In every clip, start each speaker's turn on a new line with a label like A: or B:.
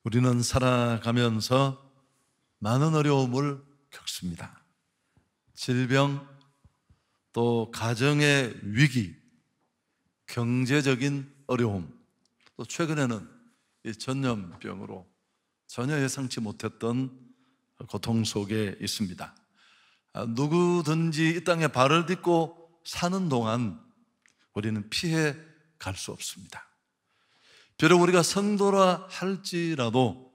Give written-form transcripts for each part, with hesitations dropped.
A: 우리는 살아가면서 많은 어려움을 겪습니다. 질병, 또 가정의 위기, 경제적인 어려움, 또 최근에는 이 전염병으로 전혀 예상치 못했던 고통 속에 있습니다. 누구든지 이 땅에 발을 딛고 사는 동안 우리는 피해 갈 수 없습니다. 비록 우리가 성도라 할지라도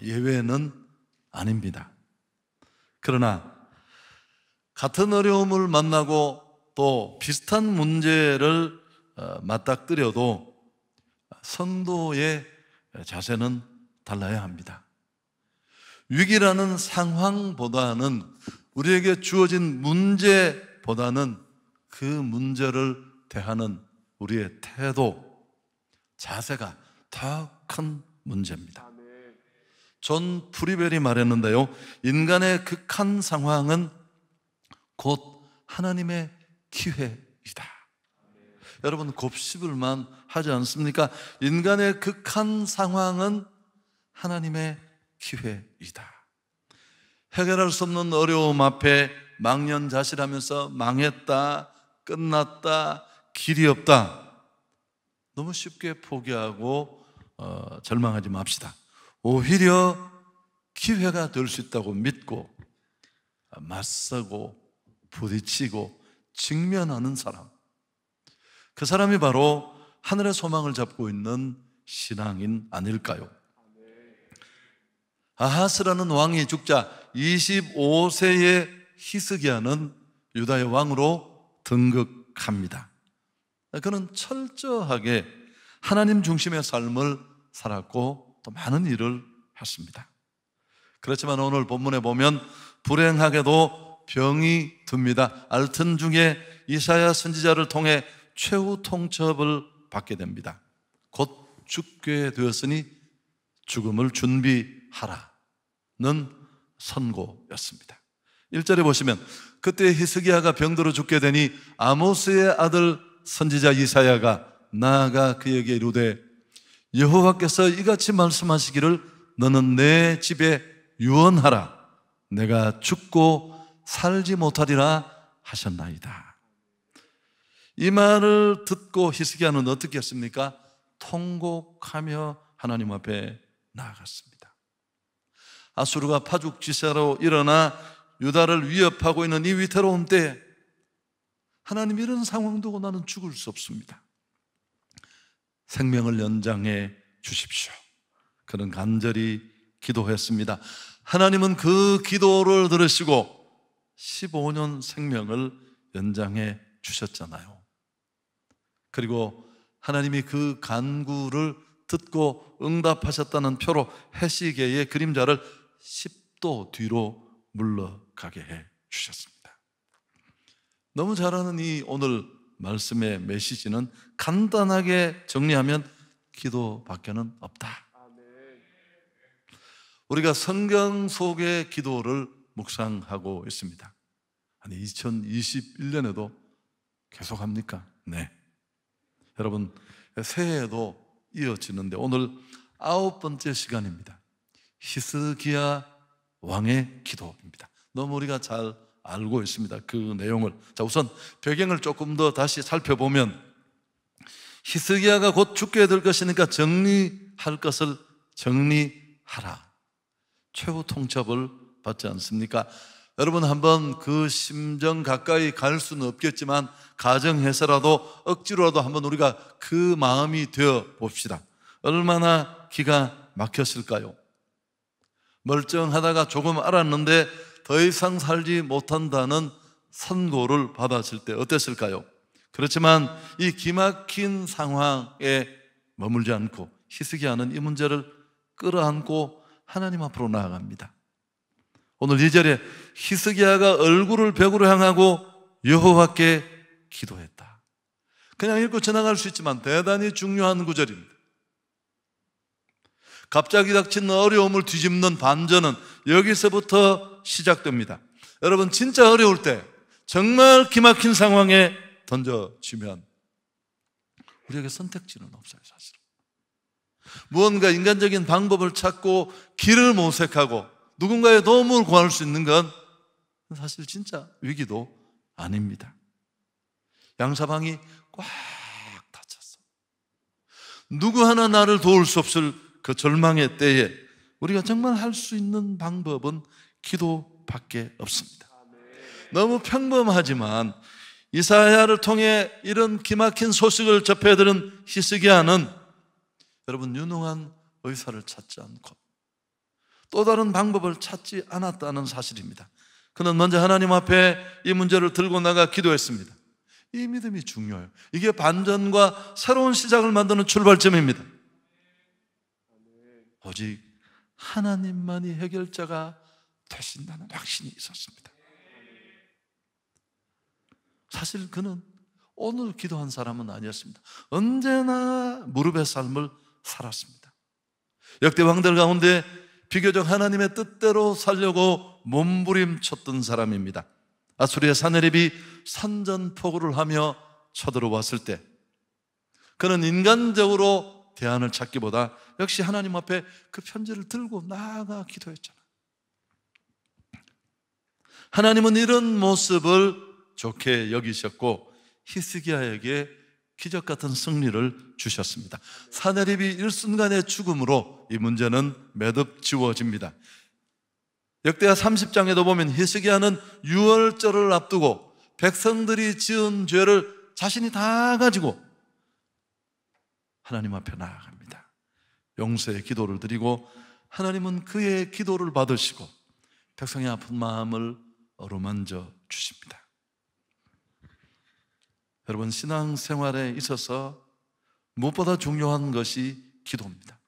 A: 예외는 아닙니다. 그러나 같은 어려움을 만나고 또 비슷한 문제를 맞닥뜨려도 성도의 자세는 달라야 합니다. 위기라는 상황보다는 우리에게 주어진 문제보다는 그 문제를 대하는 우리의 태도, 자세가 더 큰 문제입니다. 존 프리벨이 말했는데요, 인간의 극한 상황은 곧 하나님의 기회이다. 여러분 곱씹을만 하지 않습니까? 인간의 극한 상황은 하나님의 기회이다. 해결할 수 없는 어려움 앞에 망연자실하면서 망했다, 끝났다, 길이 없다, 너무 쉽게 포기하고 절망하지 맙시다. 오히려 기회가 될 수 있다고 믿고 맞서고 부딪히고 직면하는 사람, 그 사람이 바로 하늘의 소망을 잡고 있는 신앙인 아닐까요? 아하스라는 왕이 죽자 25세의 히스기야는 유다의 왕으로 등극합니다. 그는 철저하게 하나님 중심의 삶을 살았고 또 많은 일을 했습니다. 그렇지만 오늘 본문에 보면 불행하게도 병이 듭니다. 앓던 중에 이사야 선지자를 통해 최후 통첩을 받게 됩니다. 곧 죽게 되었으니 죽음을 준비하라는 선고였습니다. 1절에 보시면 그때 히스기야가 병들어 죽게 되니 아모스의 아들 선지자 이사야가 나아가 그에게 이르되 여호와께서 이같이 말씀하시기를 너는 내 집에 유언하라. 내가 죽고 살지 못하리라 하셨나이다. 이 말을 듣고 히스기야는 어떻게 했습니까? 통곡하며 하나님 앞에 나아갔습니다. 아수르가 파죽지세로 일어나 유다를 위협하고 있는 이 위태로운 때에 하나님, 이런 상황 두고 나는 죽을 수 없습니다. 생명을 연장해 주십시오. 그는 간절히 기도했습니다. 하나님은 그 기도를 들으시고 15년 생명을 연장해 주셨잖아요. 그리고 하나님이 그 간구를 듣고 응답하셨다는 표로 해시계의 그림자를 10도 뒤로 물러가게 해 주셨습니다. 너무 잘 아는 이 오늘 말씀의 메시지는 간단하게 정리하면 기도밖에는 없다. 우리가 성경 속의 기도를 묵상하고 있습니다. 아니 2021년에도 계속합니까? 네. 여러분 새해에도 이어지는데 오늘 9번째 시간입니다. 히스기야 왕의 기도입니다. 너무 우리가 잘 알고 있습니다. 그 내용을. 자, 우선 배경을 조금 더 다시 살펴보면 히스기야가 곧 죽게 될 것이니까 정리할 것을 정리하라. 최후 통첩을 받지 않습니까? 여러분 한번 그 심정 가까이 갈 수는 없겠지만 가정해서라도 억지로라도 한번 우리가 그 마음이 되어 봅시다. 얼마나 기가 막혔을까요? 멀쩡하다가 조금 알았는데 더 이상 살지 못한다는 선고를 받았을 때 어땠을까요? 그렇지만 이 기막힌 상황에 머물지 않고 히스기야는 이 문제를 끌어안고 하나님 앞으로 나아갑니다. 오늘 2절에 히스기야가 얼굴을 벽으로 향하고 여호와께 기도했다. 그냥 읽고 지나갈 수 있지만 대단히 중요한 구절입니다. 갑자기 닥친 어려움을 뒤집는 반전은 여기서부터 시작됩니다. 여러분 진짜 어려울 때, 정말 기막힌 상황에 던져지면 우리에게 선택지는 없어요. 사실은 무언가 인간적인 방법을 찾고 길을 모색하고 누군가의 도움을 구할 수 있는 건 사실 진짜 위기도 아닙니다. 양사방이 꽉 닫혔어. 누구 하나 나를 도울 수 없을 그 절망의 때에 우리가 정말 할 수 있는 방법은 기도밖에 없습니다. 너무 평범하지만 이사야를 통해 이런 기막힌 소식을 접해들은 히스기야는 여러분 유능한 의사를 찾지 않고 또 다른 방법을 찾지 않았다는 사실입니다. 그는 먼저 하나님 앞에 이 문제를 들고 나가 기도했습니다. 이 믿음이 중요해요. 이게 반전과 새로운 시작을 만드는 출발점입니다. 오직 하나님만이 해결자가 되신다는 확신이 있었습니다. 사실 그는 오늘 기도한 사람은 아니었습니다. 언제나 무릎의 삶을 살았습니다. 역대 왕들 가운데 비교적 하나님의 뜻대로 살려고 몸부림쳤던 사람입니다. 아수리아 사네립이 산전포고를 하며 쳐들어왔을 때 그는 인간적으로 대안을 찾기보다 역시 하나님 앞에 그 편지를 들고 나아가 기도했잖아요. 하나님은 이런 모습을 좋게 여기셨고 히스기야에게 기적 같은 승리를 주셨습니다. 사네립이 일순간의 죽음으로 이 문제는 매듭 지워집니다. 역대하 30장에도 보면 히스기야는 유월절을 앞두고 백성들이 지은 죄를 자신이 다 가지고 하나님 앞에 나아갑니다. 용서의 기도를 드리고 하나님은 그의 기도를 받으시고 백성의 아픈 마음을 어루만져 주십니다. 여러분, 신앙생활에 있어서 무엇보다 중요한 것이 기도입니다.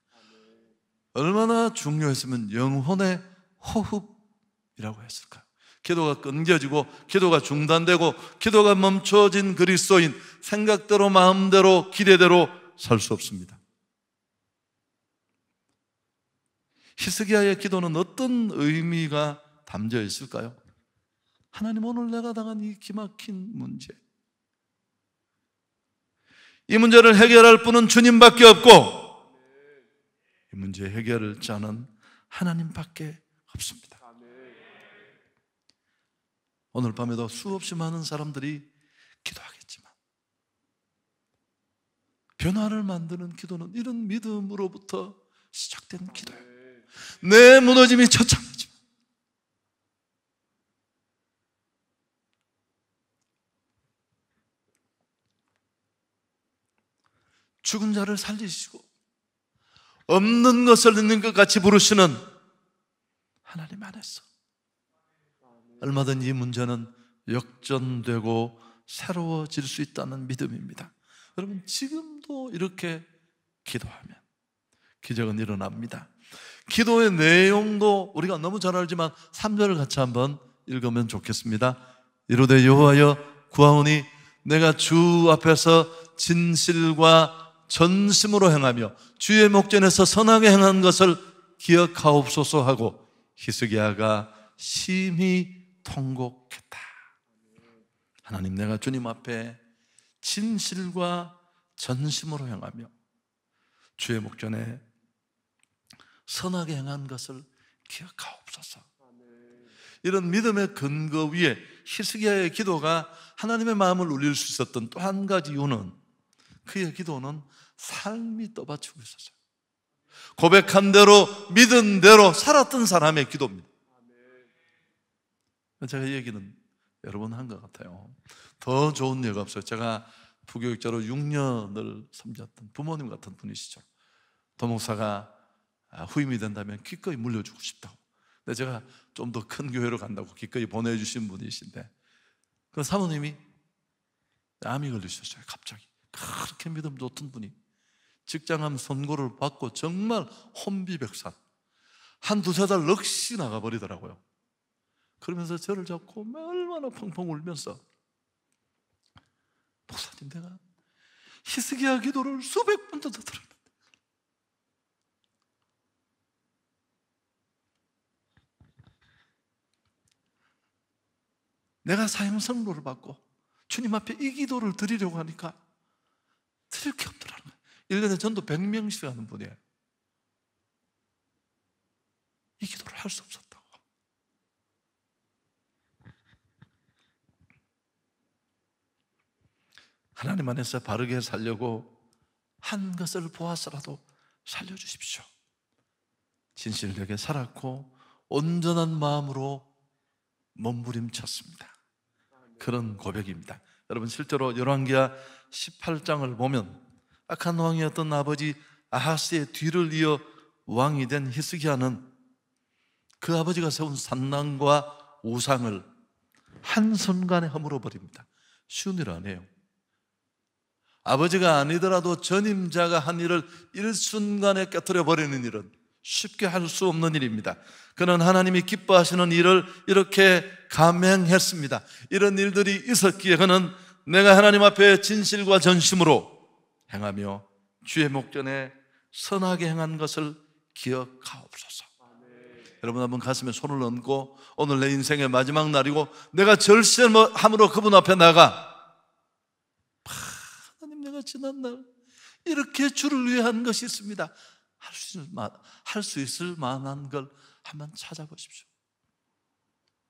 A: 얼마나 중요했으면 영혼의 호흡이라고 했을까요? 기도가 끊겨지고 기도가 중단되고 기도가 멈춰진 그리스도인, 생각대로 마음대로 기대대로 살 수 없습니다. 히스기야의 기도는 어떤 의미가 담겨 있을까요? 하나님, 오늘 내가 당한 이 기막힌 문제, 이 문제를 해결할 분은 주님밖에 없고 이 문제 해결을 자는 하나님밖에 없습니다. 오늘 밤에도 수없이 많은 사람들이 기도하겠지만 변화를 만드는 기도는 이런 믿음으로부터 시작된 기도예요. 내 무너짐이 처참하지만 죽은 자를 살리시고 없는 것을 있는 것 같이 부르시는 하나님 안에서 얼마든지 이 문제는 역전되고 새로워질 수 있다는 믿음입니다. 여러분, 지금도 이렇게 기도하면 기적은 일어납니다. 기도의 내용도 우리가 너무 잘 알지만 3절을 같이 한번 읽으면 좋겠습니다. 이르되 여호와여 구하오니 내가 주 앞에서 진실과 전심으로 행하며 주의 목전에서 선하게 행한 것을 기억하옵소서 하고 히스기야가 심히 통곡했다. 하나님, 내가 주님 앞에 진실과 전심으로 행하며 주의 목전에 선하게 행한 것을 기억하옵소서. 이런 믿음의 근거 위에 히스기야의 기도가 하나님의 마음을 울릴 수 있었던 또 한 가지 이유는 그의 기도는 삶이 떠받치고 있었어요. 고백한 대로 믿은 대로 살았던 사람의 기도입니다. 제가 이 얘기는 여러 번 한 것 같아요. 더 좋은 예가 없어요. 제가 부교육자로 6년을 섬겼던 부모님 같은 분이시죠. 도목사가 후임이 된다면 기꺼이 물려주고 싶다고. 근데 제가 좀 더 큰 교회로 간다고 기꺼이 보내주신 분이신데 그 사모님이 암이 걸리셨어요. 갑자기. 그렇게 믿음 좋던 분이 직장암 선고를 받고 정말 혼비백산, 한 두세 달 넋이 나가버리더라고요. 그러면서 저를 잡고 얼마나 펑펑 울면서 목사님, 내가 히스기야 기도를 수백 번도 더 들었는데 내가 사형 선고를 받고 주님 앞에 이 기도를 드리려고 하니까 드릴 게 없더라는 거예요. 1년에 전도 100명씩 하는 분이에요. 이 기도를 할 수 없었다고. 하나님 안에서 바르게 살려고 한 것을 보아서라도 살려주십시오. 진실되게 살았고 온전한 마음으로 몸부림쳤습니다. 그런 고백입니다. 여러분, 실제로 열왕기하 18장을 보면 악한 왕이었던 아버지 아하스의 뒤를 이어 왕이 된 히스기야는 그 아버지가 세운 산당과 우상을 한순간에 허물어 버립니다. 쉬운 일 아니에요. 아버지가 아니더라도 전임자가 한 일을 일순간에 깨뜨려 버리는 일은 쉽게 할 수 없는 일입니다. 그는 하나님이 기뻐하시는 일을 이렇게 감행했습니다. 이런 일들이 있었기에 그는 내가 하나님 앞에 진실과 전심으로 행하며 주의 목전에 선하게 행한 것을 기억하옵소서. 여러분, 한번 가슴에 손을 얹고 오늘 내 인생의 마지막 날이고 내가 절실함으로 그분 앞에 나가, 하나님, 내가 지난날 이렇게 주를 위해 한 것이 있습니다. 할 수 있을 만한 걸 한번 찾아보십시오.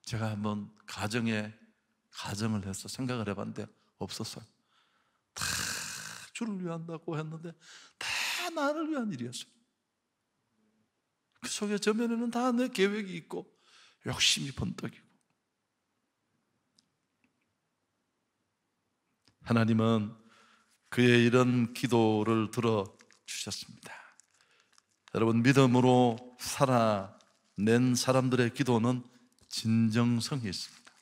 A: 제가 한번 가정을 해서 생각을 해봤는데 없었어요. 다 주를 위해 한다고 했는데 다 나를 위한 일이었어요. 그 속에 저면에는 다 내 계획이 있고 욕심이 번뜩이고. 하나님은 그의 이런 기도를 들어주셨습니다. 여러분, 믿음으로 살아낸 사람들의 기도는 진정성이 있습니다.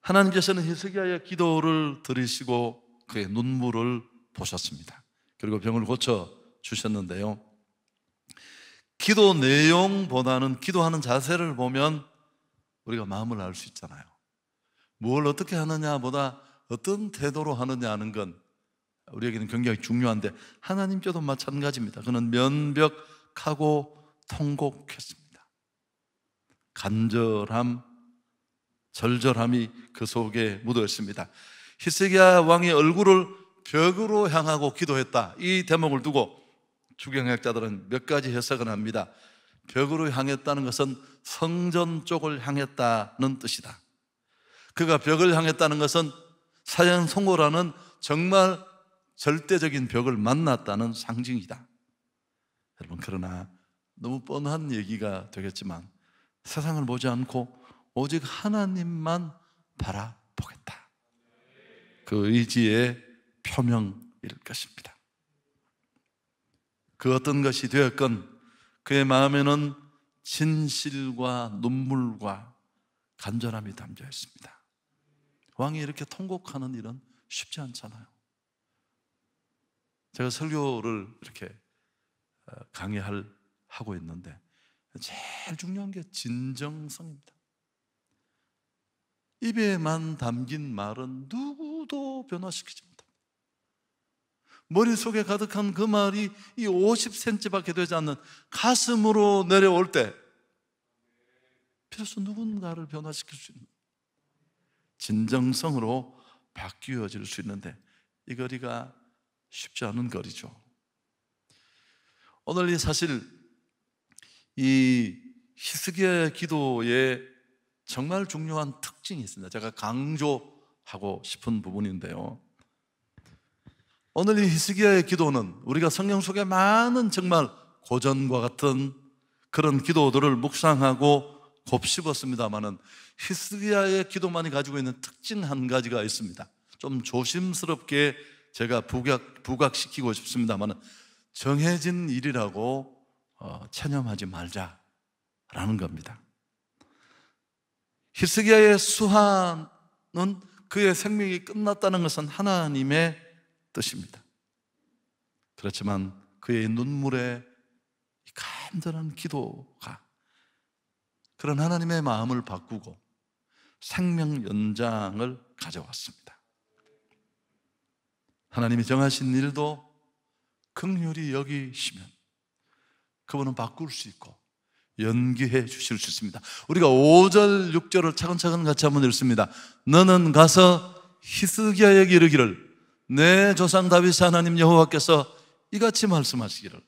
A: 하나님께서는 히스기야의 기도를 들으시고 그의 눈물을 보셨습니다. 그리고 병을 고쳐 주셨는데요, 기도 내용보다는 기도하는 자세를 보면 우리가 마음을 알 수 있잖아요. 뭘 어떻게 하느냐보다 어떤 태도로 하느냐 하는 건 우리에게는 굉장히 중요한데 하나님께도 마찬가지입니다. 그는 면벽하고 통곡했습니다. 간절함, 절절함이 그 속에 묻어 있습니다. 히스기야 왕의 얼굴을 벽으로 향하고 기도했다, 이 대목을 두고 주경학자들은 몇 가지 해석을 합니다. 벽으로 향했다는 것은 성전 쪽을 향했다는 뜻이다. 그가 벽을 향했다는 것은 사형선고라는 정말 절대적인 벽을 만났다는 상징이다. 여러분, 그러나 너무 뻔한 얘기가 되겠지만 세상을 보지 않고 오직 하나님만 바라보겠다, 그 의지의 표명일 것입니다. 그 어떤 것이 되었건 그의 마음에는 진실과 눈물과 간절함이 담겨 있습니다. 왕이 이렇게 통곡하는 일은 쉽지 않잖아요. 제가 설교를 이렇게 하고 있는데 제일 중요한 게 진정성입니다. 입에만 담긴 말은 누구도 변화시키지 못합니다. 머릿속에 가득한 그 말이 이 50cm밖에 되지 않는 가슴으로 내려올 때 비로소 누군가를 변화시킬 수 있는 진정성으로 바뀌어질 수 있는데 이 거리가 쉽지 않은 거리죠. 오늘 사실 이 히스기야의 기도에 정말 중요한 특징이 있습니다. 제가 강조하고 싶은 부분인데요, 오늘 이 히스기야의 기도는 우리가 성경 속에 많은 정말 고전과 같은 그런 기도들을 묵상하고 곱씹었습니다마는 히스기야의 기도만이 가지고 있는 특징 한 가지가 있습니다. 좀 조심스럽게 제가 부각시키고 싶습니다마는 정해진 일이라고 체념하지 말자라는 겁니다. 히스기야의 수하는 그의 생명이 끝났다는 것은 하나님의 뜻입니다. 그렇지만 그의 눈물의 간절한 기도가 그런 하나님의 마음을 바꾸고 생명 연장을 가져왔습니다. 하나님이 정하신 일도 긍휼히 여기시면 그분은 바꿀 수 있고 연기해 주실 수 있습니다. 우리가 5절, 6절을 차근차근 같이 한번 읽습니다. 너는 가서 히스기야에게 이르기를 내 조상 다윗의 하나님 여호와께서 이같이 말씀하시기를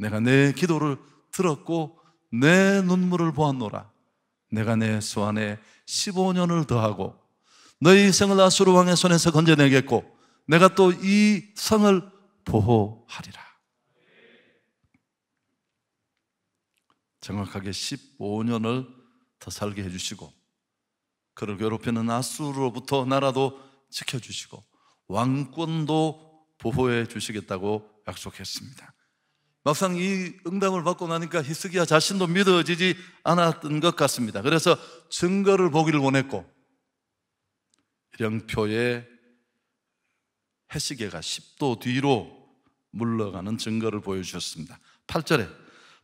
A: 내가 내 기도를 들었고 내 눈물을 보았노라. 내가 내 수완에 15년을 더하고 너희 성을 아수르 왕의 손에서 건져내겠고 내가 또 이 성을 보호하리라. 정확하게 15년을 더 살게 해주시고 그를 괴롭히는 아수르로부터 나라도 지켜주시고 왕권도 보호해 주시겠다고 약속했습니다. 막상 이 응답을 받고 나니까 히스기야 자신도 믿어지지 않았던 것 같습니다. 그래서 증거를 보기를 원했고 일령표에 해시계가 10도 뒤로 물러가는 증거를 보여주셨습니다. 8절에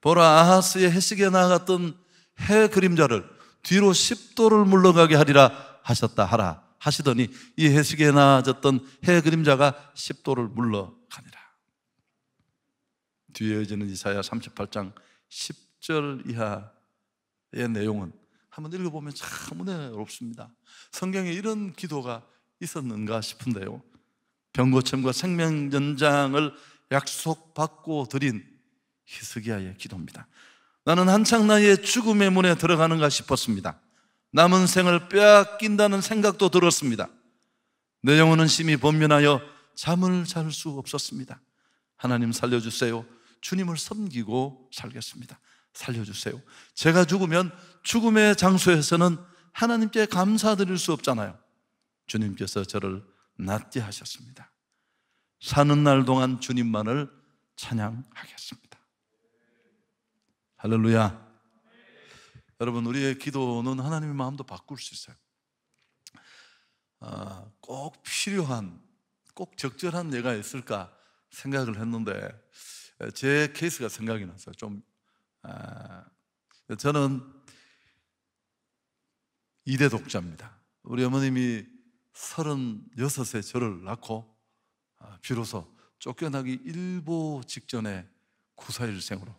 A: 보라, 아하스의 해시계에 나갔던 해 그림자를 뒤로 10도를 물러가게 하리라 하셨다 하라 하시더니 이 해시계에 나아졌던 해 그림자가 10도를 물러가니라. 뒤에 이어지는 이사야 38장 10절 이하의 내용은 한번 읽어보면 참 은혜롭습니다. 성경에 이런 기도가 있었는가 싶은데요, 병고침과 생명연장을 약속받고 드린 히스기야의 기도입니다. 나는 한창 나이에 죽음의 문에 들어가는가 싶었습니다. 남은 생을 빼앗긴다는 생각도 들었습니다. 내 영혼은 심히 번민하여 잠을 잘 수 없었습니다. 하나님 살려주세요. 주님을 섬기고 살겠습니다. 살려주세요. 제가 죽으면 죽음의 장소에서는 하나님께 감사드릴 수 없잖아요. 주님께서 저를 낫게 하셨습니다. 사는 날 동안 주님만을 찬양하겠습니다. 할렐루야. 여러분, 우리의 기도는 하나님의 마음도 바꿀 수 있어요. 꼭 필요한, 꼭 적절한 예가 있을까 생각을 했는데 제 케이스가 생각이 났어요. 저는 2대 독자입니다. 우리 어머님이 36세 저를 낳고 비로소 쫓겨나기 일보 직전에 구사일생으로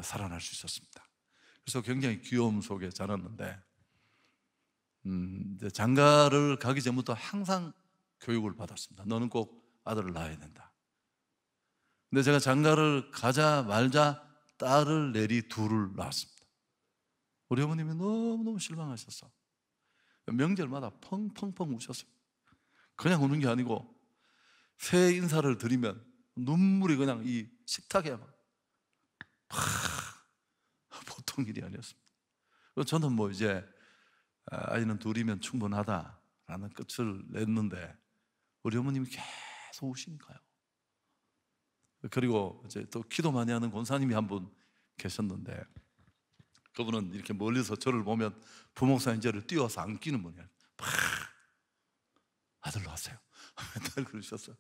A: 살아날 수 있었습니다. 그래서 굉장히 귀여움 속에 자랐는데 이제 장가를 가기 전부터 항상 교육을 받았습니다. 너는 꼭 아들을 낳아야 된다. 근데 제가 장가를 가자 말자 딸을 내리 둘을 낳았습니다. 우리 어머님이 너무너무 실망하셨어. 명절마다 펑펑펑 우셨어요. 그냥 우는 게 아니고 새해 인사를 드리면 눈물이 그냥 이 식탁에 막 보통 일이 아니었습니다. 저는 뭐 이제 아이는 둘이면 충분하다라는 끝을 냈는데 우리 어머님이 계속 우시니까요. 그리고 이제 또 기도 많이 하는 권사님이 한 분 계셨는데 그분은 이렇게 멀리서 저를 보면 부목사님 저를 뛰어서 안기는 분이에요. 아들 낳았어요. 맨날 그러셨어요.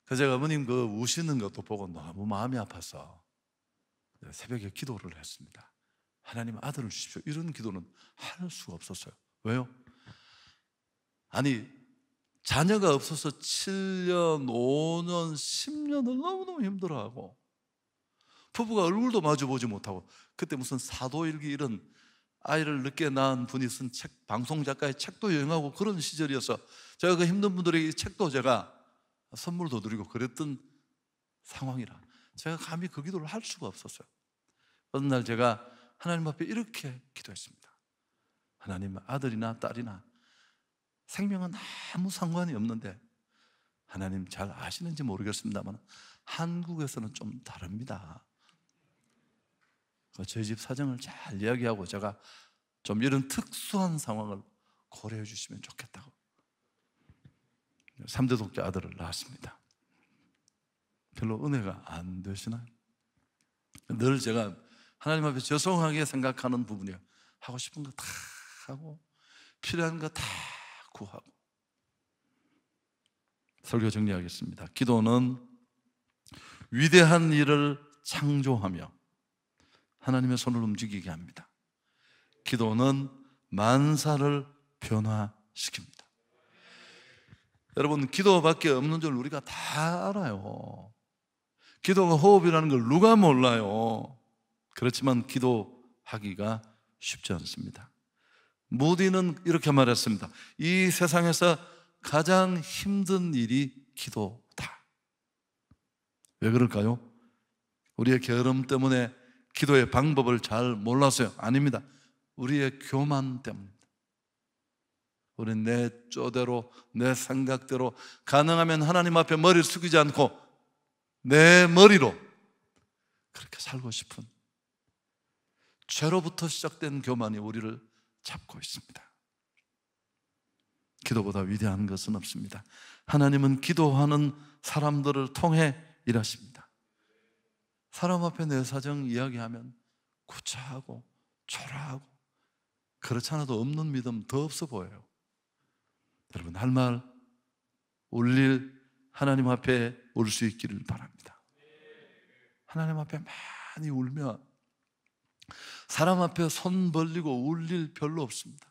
A: 그래서 제가 어머님 그 우시는 것도 보고 너무 마음이 아파서 새벽에 기도를 했습니다. 하나님 아들을 주십시오. 이런 기도는 할 수가 없었어요. 왜요? 아니 자녀가 없어서 7년, 5년, 10년을 너무너무 힘들어하고 부부가 얼굴도 마주보지 못하고 그때 무슨 사도일기 이런 아이를 늦게 낳은 분이 쓴 책, 방송작가의 책도 여행하고 그런 시절이어서 제가 그 힘든 분들에게 이 책도 제가 선물도 드리고 그랬던 상황이라 제가 감히 그 기도를 할 수가 없었어요. 어느 날 제가 하나님 앞에 이렇게 기도했습니다. 하나님, 아들이나 딸이나 생명은 아무 상관이 없는데 하나님 잘 아시는지 모르겠습니다만 한국에서는 좀 다릅니다. 저희 집 사정을 잘 이야기하고 제가 좀 이런 특수한 상황을 고려해 주시면 좋겠다고 3대 독자 아들을 낳았습니다. 별로 은혜가 안 되시나요? 늘 제가 하나님 앞에 죄송하게 생각하는 부분이에요. 하고 싶은 거 다 하고 필요한 거 다 구하고. 설교 정리하겠습니다. 기도는 위대한 일을 창조하며 하나님의 손을 움직이게 합니다. 기도는 만사를 변화시킵니다. 여러분, 기도밖에 없는 줄 우리가 다 알아요. 기도가 호흡이라는 걸 누가 몰라요. 그렇지만 기도하기가 쉽지 않습니다. 무디는 이렇게 말했습니다. 이 세상에서 가장 힘든 일이 기도다. 왜 그럴까요? 우리의 게으름 때문에 기도의 방법을 잘 몰라서요? 아닙니다. 우리의 교만 때문입니다. 우리는 내 쪼대로, 내 생각대로, 가능하면 하나님 앞에 머리를 숙이지 않고 내 머리로 그렇게 살고 싶은 죄로부터 시작된 교만이 우리를 잡고 있습니다. 기도보다 위대한 것은 없습니다. 하나님은 기도하는 사람들을 통해 일하십니다. 사람 앞에 내 사정 이야기하면 구차하고 초라하고 그렇지 않아도 없는 믿음 더 없어 보여요. 여러분, 할 말 울릴 하나님 앞에 올 수 있기를 바랍니다. 하나님 앞에 많이 울면 사람 앞에 손 벌리고 울 일 별로 없습니다.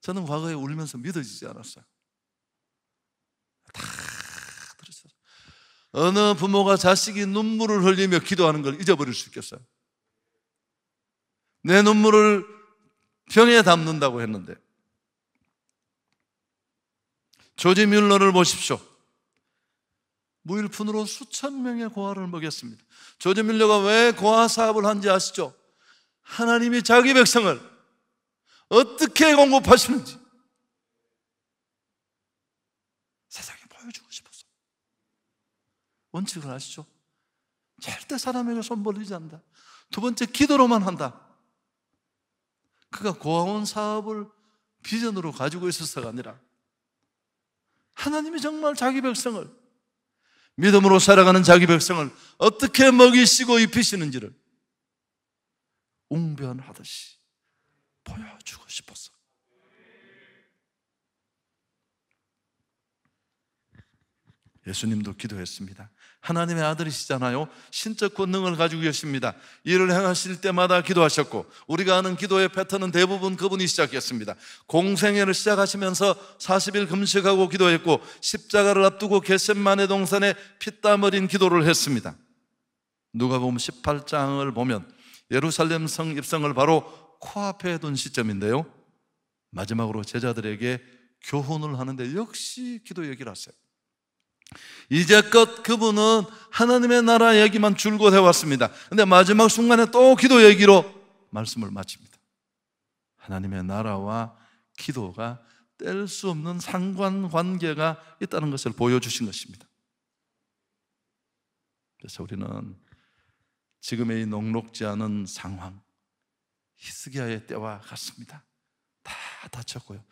A: 저는 과거에 울면서 믿어지지 않았어요. 다 들었어요. 어느 부모가 자식이 눈물을 흘리며 기도하는 걸 잊어버릴 수 있겠어요? 내 눈물을 병에 담는다고 했는데, 조지 뮬러를 보십시오. 무일푼으로 수천 명의 고아를 먹였습니다. 조지 뮬러가 왜 고아 사업을 한지 아시죠? 하나님이 자기 백성을 어떻게 공급하시는지 세상에 보여주고 싶었어요. 원칙을 아시죠? 절대 사람에게 손 벌리지 않는다. 두 번째, 기도로만 한다. 그가 고아원 사업을 비전으로 가지고 있어서가 아니라 하나님이 정말 자기 백성을, 믿음으로 살아가는 자기 백성을 어떻게 먹이시고 입히시는지를 웅변하듯이 보여주고 싶었어. 예수님도 기도했습니다. 하나님의 아들이시잖아요. 신적 권능을 가지고 계십니다. 일을 행하실 때마다 기도하셨고, 우리가 아는 기도의 패턴은 대부분 그분이 시작했습니다. 공생애를 시작하시면서 40일 금식하고 기도했고, 십자가를 앞두고 겟셋마네 동산에 피땀 흘린 기도를 했습니다. 누가복음 18장을 보면 예루살렘 성 입성을 바로 코앞에 둔 시점인데요, 마지막으로 제자들에게 교훈을 하는데 역시 기도 얘기를 하세요. 이제껏 그분은 하나님의 나라 얘기만 줄곧 해왔습니다. 그런데 마지막 순간에 또 기도 얘기로 말씀을 마칩니다. 하나님의 나라와 기도가 뗄 수 없는 상관관계가 있다는 것을 보여주신 것입니다. 그래서 우리는 지금의 이 녹록지 않은 상황, 히스기야의 때와 같습니다. 다 다쳤고요.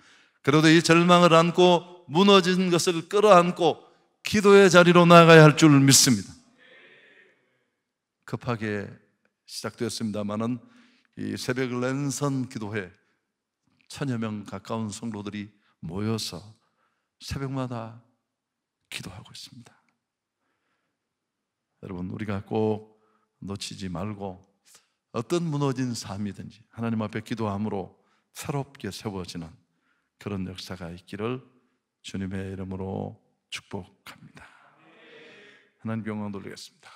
A: 그래도 이 절망을 안고 무너진 것을 끌어안고 기도의 자리로 나아가야 할 줄 믿습니다. 급하게 시작되었습니다마는 이 새벽 랜선 기도회 1000여 명 가까운 성도들이 모여서 새벽마다 기도하고 있습니다. 여러분, 우리가 꼭 놓치지 말고 어떤 무너진 삶이든지 하나님 앞에 기도함으로 새롭게 세워지는 그런 역사가 있기를 주님의 이름으로 축복합니다. 하나님 영광 돌리겠습니다.